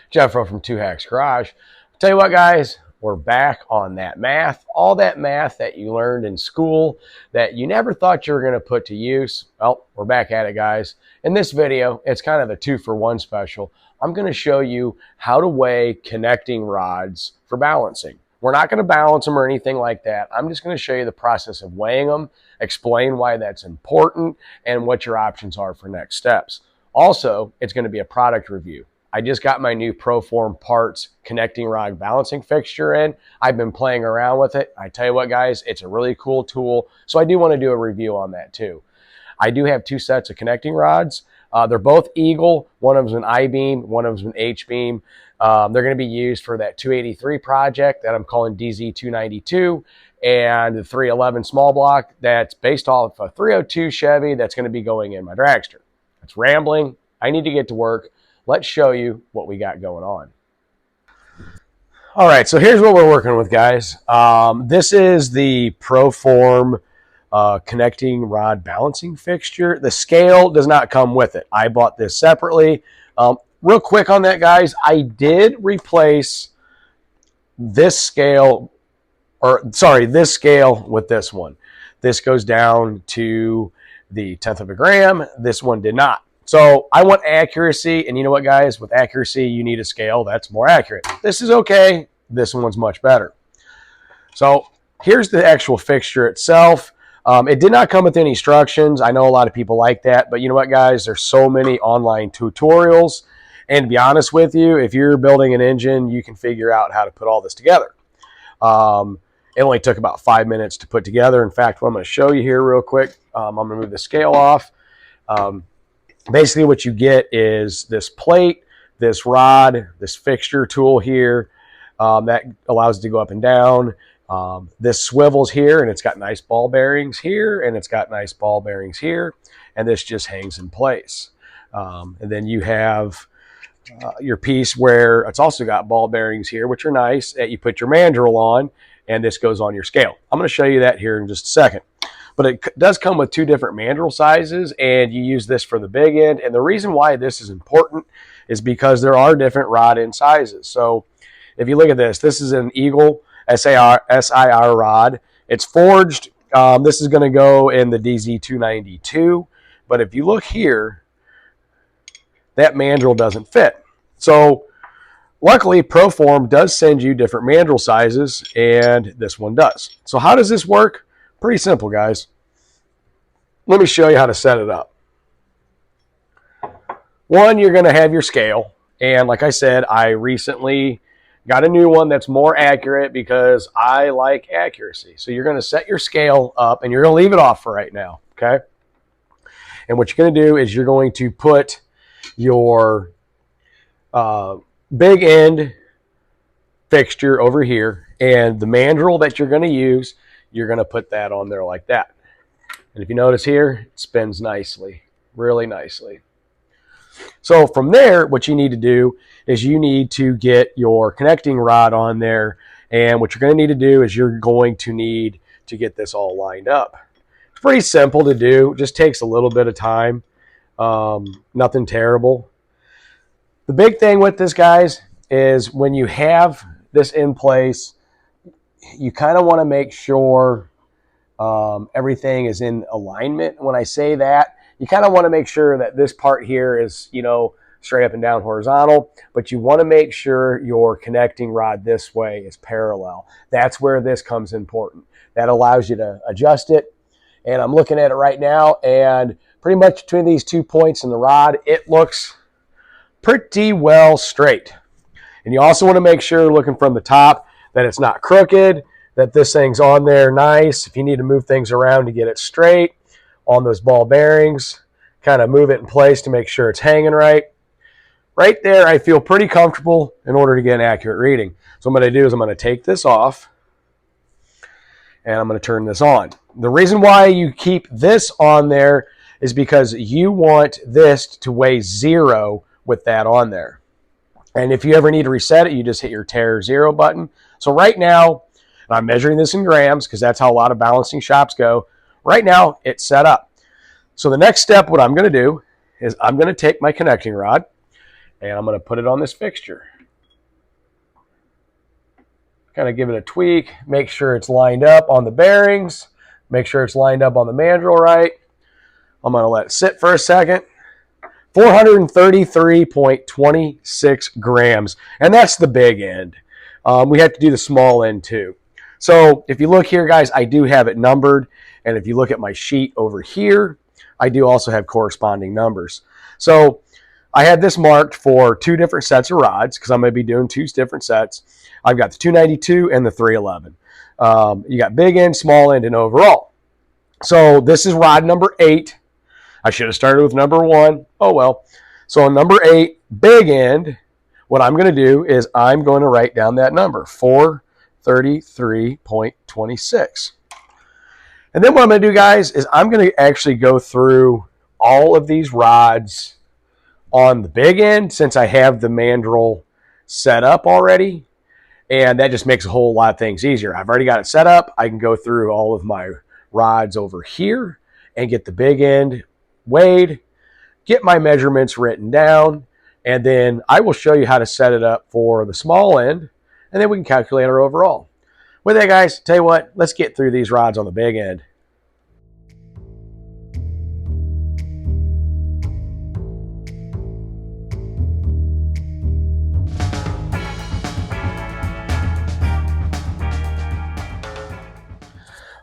Jeff from Two Hacks Garage. Tell you what, guys, we're back on that math. All that math that you learned in school that you never thought you were going to put to use. Well, we're back at it, guys. In this video, it's kind of a 2-for-1 special. I'm going to show you how to weigh connecting rods for balancing. We're not going to balance them or anything like that. I'm just going to show you the process of weighing them, explain why that's important, and what your options are for next steps. Also, it's going to be a product review. I just got my new Proform Parts connecting rod balancing fixture in. I've been playing around with it. I tell you what, guys, it's a really cool tool. So I do want to do a review on that too. I do have 2 sets of connecting rods. They're both Eagle. One of them's an I-beam, one of them's an H-beam. They're going to be used for that 283 project that I'm calling DZ292 and the 311 small block that's based off a 302 Chevy that's going to be going in my dragster. It's rambling. I need to get to work. Let's show you what we got going on. All right, so here's what we're working with, guys. This is the Proform connecting rod balancing fixture. The scale does not come with it. I bought this separately. Real quick on that, guys, I did replace this scale, this scale with this one. This goes down to the 1/10 of a gram. This one did not. So I want accuracy, and you know what, guys? With accuracy, you need a scale that's more accurate. This is okay. This one's much better. So here's the actual fixture itself. It did not come with any instructions. I know a lot of people like that, but you know what, guys? There's so many online tutorials. And to be honest with you, if you're building an engine, you can figure out how to put all this together. It only took about 5 minutes to put together. In fact, what I'm going to show you here real quick, I'm going to move the scale off. Basically, what you get is this plate, this rod, this fixture tool here that allows it to go up and down. This swivels here, and it's got nice ball bearings here, and it's got nice ball bearings here, and this just hangs in place. And then you have your piece where it's also got ball bearings here, which are nice, that you put your mandrel on, and this goes on your scale. I'm going to show you that here in just a second. But it does come with 2 different mandrel sizes, and you use this for the big end. And the reason why this is important is because there are different rod end sizes. So if you look at this, this is an Eagle SIR rod. It's forged. This is going to go in the DZ292. But if you look here, that mandrel doesn't fit. So luckily, Proform does send you different mandrel sizes, and this one does. So how does this work? Pretty simple, guys. Let me show you how to set it up. One, you're going to have your scale. And like I said, I recently got a new one that's more accurate because I like accuracy. So you're going to set your scale up, and you're going to leave it off for right now, okay? And what you're going to do is you're going to put your big end fixture over here, and the mandrel that you're going to use, you're going to put that on there like that. And if you notice here, it spins nicely, really nicely. So from there, what you need to do is you need to get your connecting rod on there. And what you're going to need to do is you're going to need to get this all lined up. It's pretty simple to do. It just takes a little bit of time. Nothing terrible. The big thing with this, guys, is when you have this in place, you kind of want to make sure everything is in alignment. When I say that, you kind of want to make sure that this part here is, you know, straight up and down horizontal, but you want to make sure your connecting rod this way is parallel. That's where this comes important. That allows you to adjust it. And I'm looking at it right now, and pretty much between these 2 points in the rod, it looks pretty well straight. And you also want to make sure, looking from the top, that it's not crooked, that this thing's on there nice. If you need to move things around to get it straight on those ball bearings, kind of move it in place to make sure it's hanging right. Right there, I feel pretty comfortable in order to get an accurate reading. So what I'm going to do is I'm going to take this off, and I'm going to turn this on. The reason why you keep this on there is because you want this to weigh 0 with that on there. And if you ever need to reset it, you just hit your tare 0 button. So right now, and I'm measuring this in grams because that's how a lot of balancing shops go. Right now, it's set up. So the next step, what I'm going to do is I'm going to take my connecting rod, and I'm going to put it on this fixture. kind of give it a tweak, make sure it's lined up on the bearings, make sure it's lined up on the mandrel right. I'm going to let it sit for a second. 433.26 grams, and that's the big end. We have to do the small end too. So if you look here, guys, I do have it numbered, and if you look at my sheet over here, I do also have corresponding numbers. So I had this marked for 2 different sets of rods because I'm going to be doing 2 different sets. I've got the 292 and the 311. You got big end, small end, and overall. So this is rod number 8. I should have started with number 1. Oh, well. So on number 8, big end, what I'm going to do is I'm going to write down that number, 433.26. And then what I'm going to do, guys, is I'm going to actually go through all of these rods on the big end since I have the mandrel set up already. And that just makes a whole lot of things easier. I've already got it set up. I can go through all of my rods over here and get the big end weighed, get my measurements written down, and then I will show you how to set it up for the small end, and then we can calculate our overall. With that, guys, tell you what, let's get through these rods on the big end.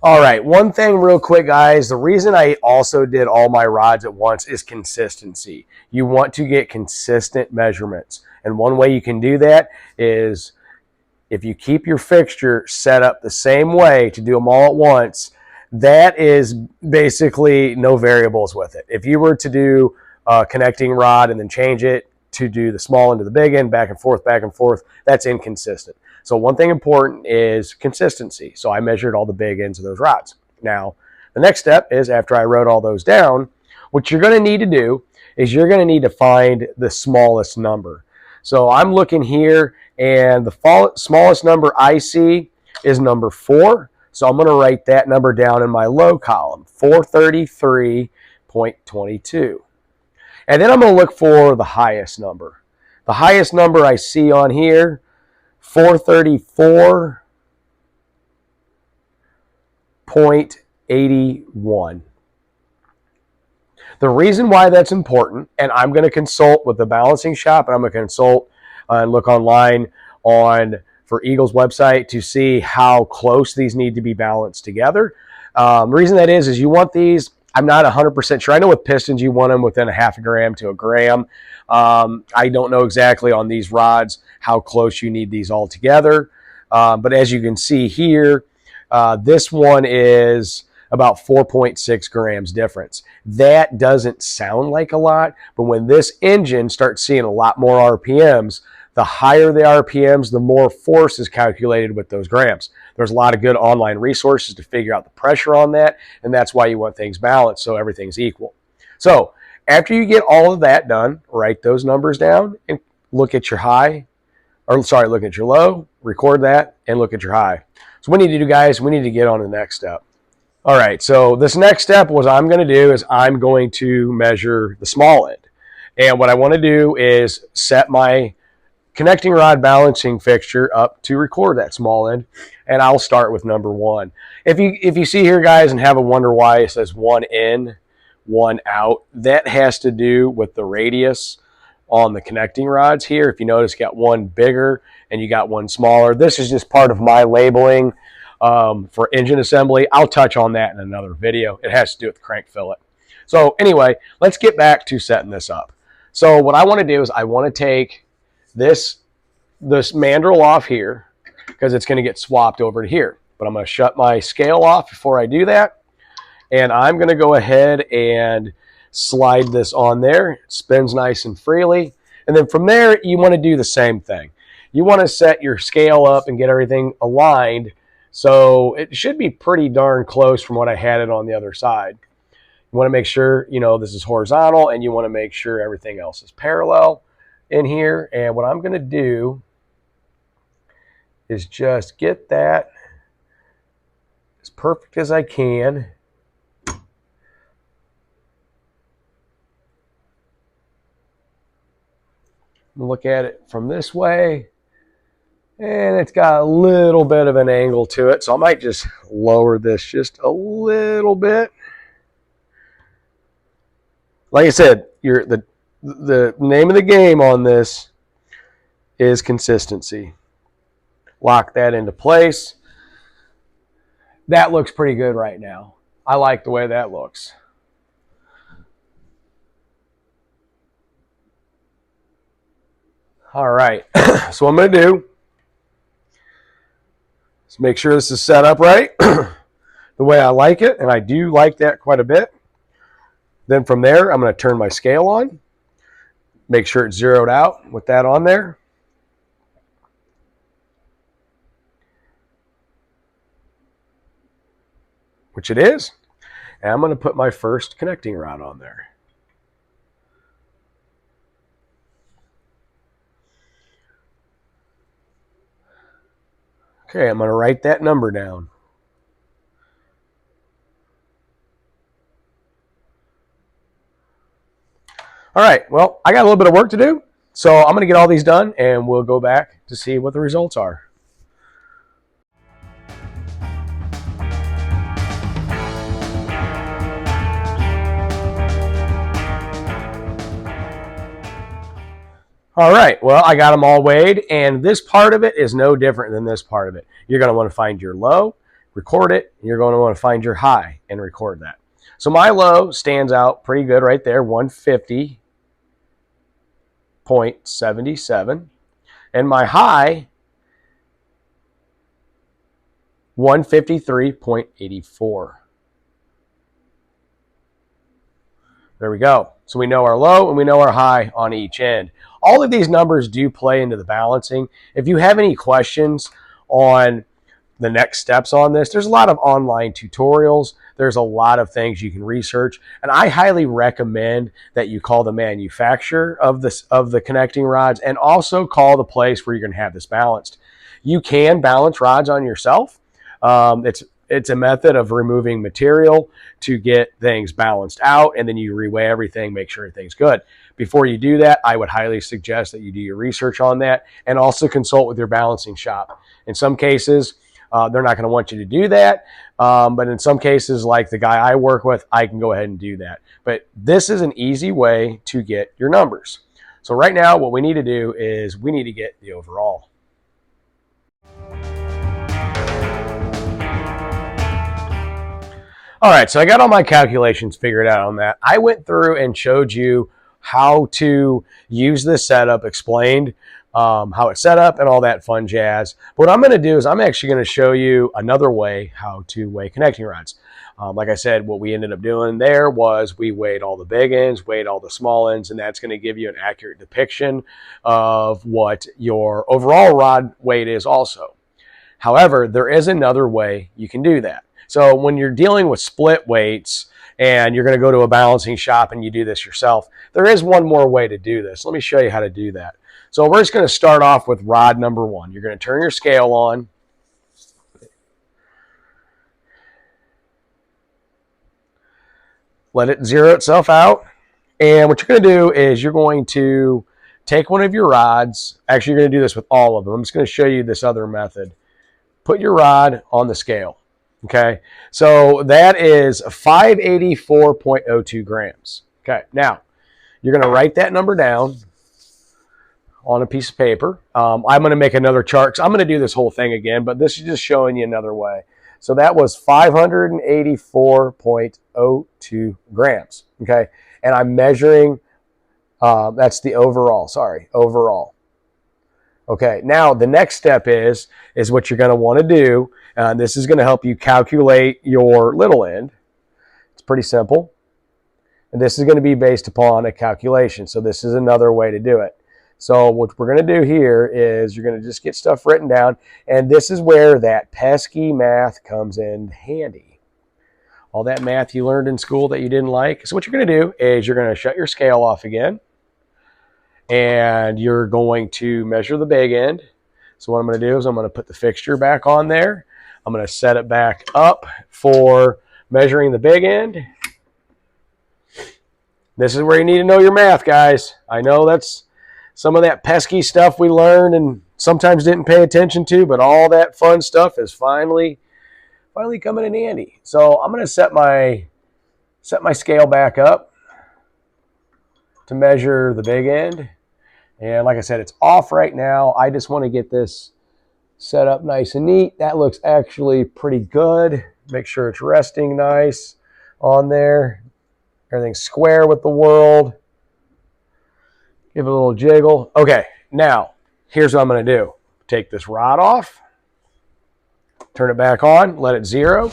All right, one thing real quick, guys. The reason I also did all my rods at once is consistency. You want to get consistent measurements. And one way you can do that is if you keep your fixture set up the same way to do them all at once, that is basically no variables with it. If you were to do a connecting rod and then change it to do the small end to the big end, back and forth, that's inconsistent. So one thing important is consistency. So I measured all the big ends of those rods. Now, the next step is after I wrote all those down, what you're going to need to do is you're going to need to find the smallest number. So I'm looking here, and the smallest number I see is number 4. So I'm going to write that number down in my low column, 433.22. And then I'm going to look for the highest number. The highest number I see on here, 434.81. The reason why that's important, and I'm going to consult with the balancing shop, and I'm going to consult and look online for Eagle's website to see how close these need to be balanced together. The reason that is you want these, I'm not 100% sure. I know with pistons you want them within a half a gram to a gram. I don't know exactly on these rods how close you need these all together. But as you can see here, this one is about 4.6 grams difference. That doesn't sound like a lot, but when this engine starts seeing a lot more RPMs, the higher the RPMs, the more force is calculated with those grams. There's a lot of good online resources to figure out the pressure on that, and that's why you want things balanced so everything's equal. So after you get all of that done, write those numbers down and look at your look at your low, record that, and look at your high. So what we need to do, guys, we need to get on to the next step. All right, so this next step, what I'm going to do is I'm going to measure the small end. And what I want to do is set my connecting rod balancing fixture up to record that small end, and I'll start with number 1. If you see here, guys, and have a wonder why it says 1 in, 1 out, that has to do with the radius on the connecting rods here. If you notice, you got one bigger and you got one smaller. This is just part of my labeling for engine assembly. I'll touch on that in another video. It has to do with the crank fillet. So anyway, let's get back to setting this up. So what I want to do is I want to take this mandrel off here because it's going to get swapped over to here. But I'm going to shut my scale off before I do that. And I'm going to go ahead and slide this on there. It spins nice and freely. And then from there, you want to do the same thing. You want to set your scale up and get everything aligned. So it should be pretty darn close from what I had it on the other side. You want to make sure, this is horizontal, and you want to make sure everything else is parallel in here. And what I'm going to do is just get that as perfect as I can. Look at it from this way. And it's got a little bit of an angle to it, so I might just lower this just a little bit. Like I said, the name of the game on this is consistency. Lock that into place. That looks pretty good right now. I like the way that looks. All right, so what I'm going to do is make sure this is set up right the way I like it, and I do like that quite a bit. Then from there, I'm going to turn my scale on, make sure it's zeroed out with that on there. Which it is. And I'm going to put my first connecting rod on there. Okay, I'm going to write that number down. All right, well, I got a little bit of work to do, so I'm going to get all these done, and we'll go back to see what the results are. All right, well, I got them all weighed, and this part of it is no different than this part of it. You're going to want to find your low, record it, and you're going to want to find your high and record that. So my low stands out pretty good right there, 150.77, and my high, 153.84. There we go. So we know our low and we know our high on each end. All of these numbers do play into the balancing. If you have any questions on the next steps on this, there's a lot of online tutorials. There's a lot of things you can research. And I highly recommend that you call the manufacturer of the connecting rods, and also call the place where you're going to have this balanced. You can balance rods on yourself. It's a method of removing material to get things balanced out, and then you reweigh everything, make sure everything's good. Before you do that, I would highly suggest that you do your research on that, and also consult with your balancing shop. In some cases, they're not going to want you to do that, but in some cases, like the guy I work with, I can go ahead and do that. But this is an easy way to get your numbers. So right now, what we need to do is we need to get the overall. All right, so I got all my calculations figured out on that. I went through and showed you how to use this setup, explained how it's set up and all that fun jazz. But what I'm going to do is I'm actually going to show you another way how to weigh connecting rods. Like I said, what we ended up doing there was we weighed all the big ends, weighed all the small ends, and that's going to give you an accurate depiction of what your overall rod weight is also. However, there is another way you can do that. So when you're dealing with split weights and you're going to go to a balancing shop and you do this yourself, there is one more way to do this. Let me show you how to do that. So we're just going to start off with rod number one. You're going to turn your scale on. Let it zero itself out. And what you're going to do is you're going to take one of your rods. Actually, you're going to do this with all of them. I'm just going to show you this other method. Put your rod on the scale. Okay, so that is 584.02 grams. Okay, now you're going to write that number down on a piece of paper. I'm going to make another chart because I'm going to do this whole thing again, but this is just showing you another way. So that was 584.02 grams. Okay, and I'm measuring, that's the overall, overall. Okay, now the next step is what you're going to want to do. This is going to help you calculate your little end. It's pretty simple. And this is going to be based upon a calculation. So this is another way to do it. So what we're going to do here is you're going to just get stuff written down. And this is where that pesky math comes in handy. All that math you learned in school that you didn't like. So what you're going to do is you're going to shut your scale off again. And you're going to measure the big end. So what I'm going to do is I'm going to put the fixture back on there. I'm going to set it back up for measuring the big end. This is where you need to know your math, guys. I know that's some of that pesky stuff we learned in sometimes didn't pay attention to, but all that fun stuff is finally coming in handy. So I'm going to set my scale back up to measure the big end. And like I said, it's off right now. I just want to get this set up nice and neat. That looks actually pretty good. Make sure it's resting nice on there. Everything's square with the world. Give it a little jiggle. Okay, now here's what I'm going to do. Take this rod off. Turn it back on. Let it zero.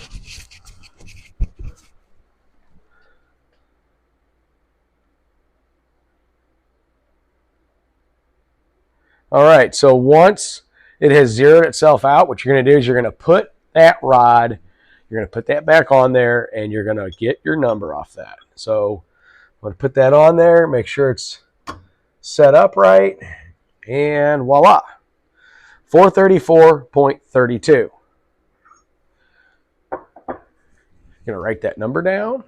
All right, so once it has zeroed itself out, what you're going to do is you're going to put that rod, you're going to put that back on there, and you're going to get your number off that. So I'm going to put that on there, make sure it's set up right, and voila, 434.32. I'm going to write that number down.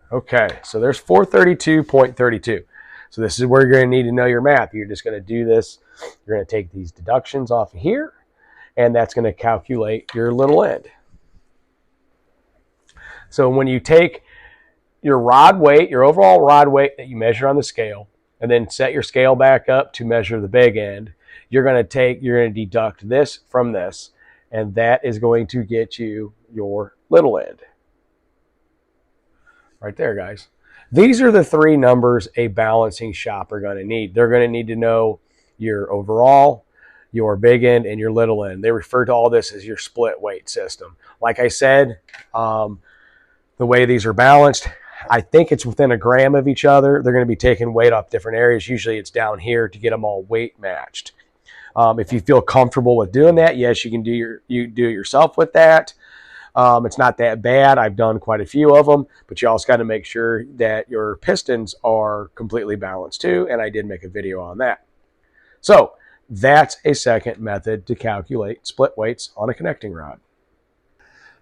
Okay, so there's 432.32. So this is where you're going to need to know your math. You're just going to do this. You're going to take these deductions off of here, and that's going to calculate your little end. So when you take your rod weight, your overall rod weight that you measure on the scale, and then set your scale back up to measure the big end, you're going to deduct this from this, and that is going to get you your little end. Right there, guys. These are the three numbers a balancing shop are going to need. They're going to need to know your overall, your big end, and your little end. They refer to all this as your split weight system. Like I said, the way these are balanced, I think it's within a gram of each other. They're going to be taking weight off different areas. Usually it's down here to get them all weight matched. If you feel comfortable with doing that, yes, you can do it yourself with that. It's not that bad. I've done quite a few of them, but you also got to make sure that your pistons are completely balanced too, and I did make a video on that. So that's a second method to calculate split weights on a connecting rod.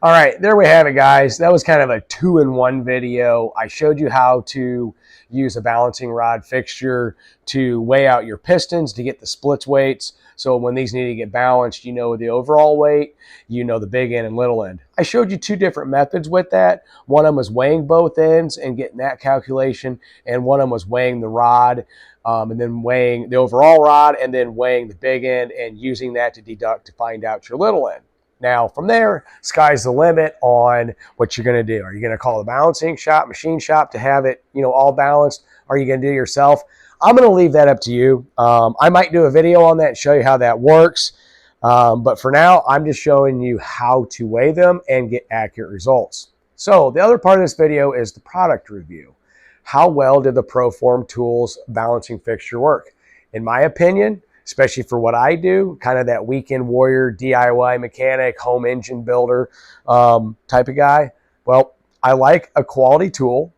All right, there we have it, guys. That was kind of a 2-in-1 video. I showed you how to use a balancing rod fixture to weigh out your pistons to get the splits weights. So when these need to get balanced, you know the overall weight, you know the big end and little end. I showed you two different methods with that. One of them was weighing both ends and getting that calculation, and one of them was weighing the rod and then weighing the overall rod and then weighing the big end and using that to deduct to find out your little end. Now, from there, sky's the limit on what you're going to do. Are you going to call the balancing shop, machine shop to have it, all balanced? Are you going to do it yourself? I'm going to leave that up to you. I might do a video on that and show you how that works. But for now, I'm just showing you how to weigh them and get accurate results. So the other part of this video is the product review. How well did the Proform Tools balancing fixture work? In my opinion, especially for what I do, kind of that weekend warrior, DIY mechanic, home engine builder type of guy. Well, I like a quality tool.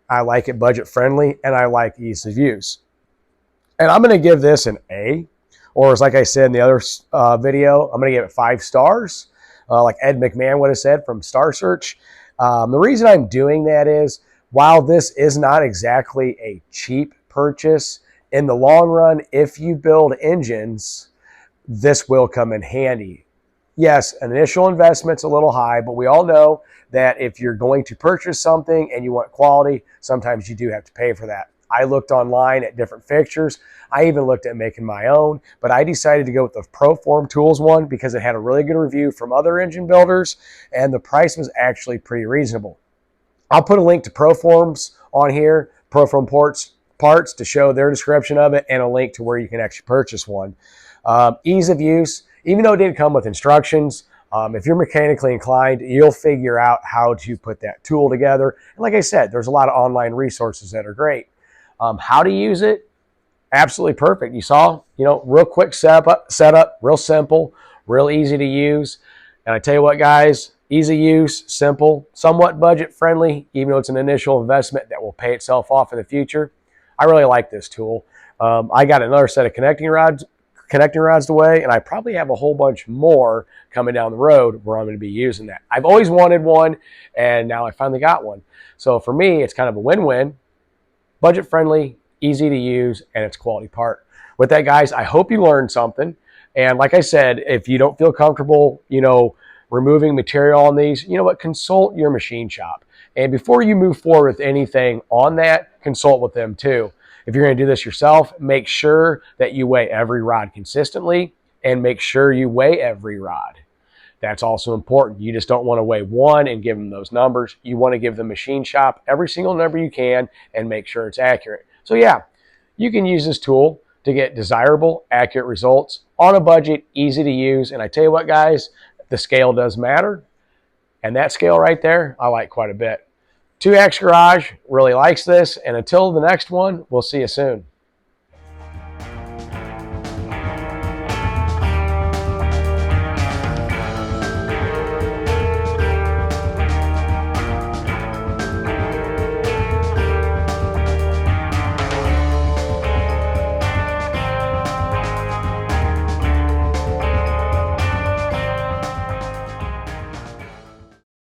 I like it budget friendly, and I like ease of use. And I'm going to give this an A, or as like I said in the other video, I'm going to give it 5 stars, like Ed McMahon would have said from Star Search. The reason I'm doing that is, while this is not exactly a cheap purchase, in the long run, if you build engines, this will come in handy. Yes, an initial investment's a little high, but we all know that if you're going to purchase something and you want quality, sometimes you do have to pay for that. I looked online at different fixtures. I even looked at making my own, but I decided to go with the Proform Tools one because it had a really good review from other engine builders, and the price was actually pretty reasonable. I'll put a link to Proform's on here, Proform Parts, to show their description of it, and a link to where you can actually purchase one. Ease of use, even though it didn't come with instructions, if you're mechanically inclined, you'll figure out how to put that tool together. And like I said, there's a lot of online resources that are great. How to use it, absolutely perfect. You saw, real quick setup, real simple, real easy to use. And I tell you what, guys, easy use, simple, somewhat budget friendly, even though it's an initial investment that will pay itself off in the future. I really like this tool. I got another set of connecting rods connecting rod's the way, and I probably have a whole bunch more coming down the road where I'm going to be using that. I've always wanted one, and now I finally got one. So for me, it's kind of a win-win, budget friendly, easy to use, and it's a quality part. With that, guys, I hope you learned something. And like I said, if you don't feel comfortable, removing material on these, you know what, consult your machine shop. And before you move forward with anything on that, consult with them too. If you're going to do this yourself, make sure that you weigh every rod consistently and make sure you weigh every rod. That's also important. You just don't want to weigh one and give them those numbers. You want to give the machine shop every single number you can and make sure it's accurate. So yeah, you can use this tool to get desirable, accurate results on a budget, easy to use. And I tell you what, guys, the scale does matter. And that scale right there, I like quite a bit. 2X Garage really likes this. And until the next one, we'll see you soon.